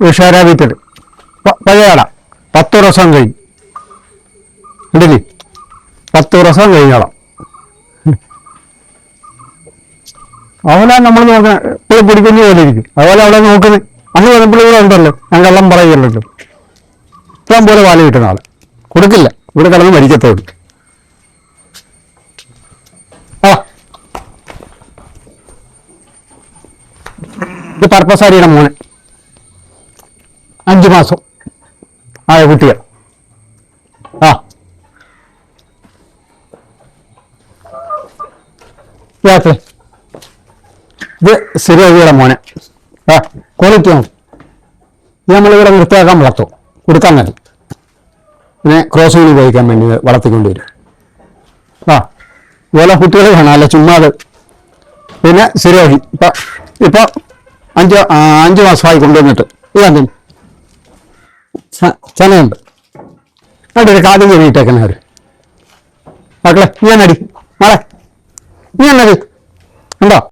ഉഷാരാ വീട്ടിൽ പഴയ ആടാ 10 ദിവസം കഴിഞ്ഞു ഉണ്ടല്ലേ 10 ദിവസം കഴിഞ്ഞോളാം. അവളെ നമ്മൾ നോക്കാൻ ഇപ്പോൾ പിടിക്കുന്ന പോലെ ഇരിക്കും. അതുപോലെ അവളെ നോക്കുന്നത് അന്ന് വരുമ്പോൾ ഇവിടെ ഉണ്ടല്ലോ, ഞാൻ കള്ളം പറയുമല്ലോ. ഇഷ്ടം പോലെ പാല് കിട്ടുന്ന ആള് കൊടുക്കില്ല, ഇവിടെ കിടന്ന് മരിക്കത്തേ ഉള്ളൂ. ആ ഇത് പർപ്പസാരിയുടെ മോനെ 5 മാസം ആയ കുട്ടികൾ. ആ രാത്രി ഇത് സ്ഥിരയുടെ മോനെ. ആ ക്വാളിറ്റി ആണ്. ഇത് നമ്മളിവിടെ വൃത്തിയാക്കാൻ വളർത്തും, കൊടുക്കാൻ മതി. പിന്നെ ക്രോസ് മീൻ ഉപയോഗിക്കാൻ വേണ്ടി വളർത്തിക്കൊണ്ടുവരും. ആ ഇതുപോലെ കുട്ടികൾ വേണം, അല്ല ചുമ്മാതെ. പിന്നെ സ്ഥിരമായി ഇപ്പൊ 5 മാസമായി കൊണ്ടുവന്നിട്ട് ഇതെന്തും ചെനയുണ്ട്. അവിടെ ഒരു കാര്യം കയറിയിട്ടേക്കണേ അവർ മക്കളെ. നീ എന്നടി മാളെ, നീ എന്നടി ഉണ്ടോ?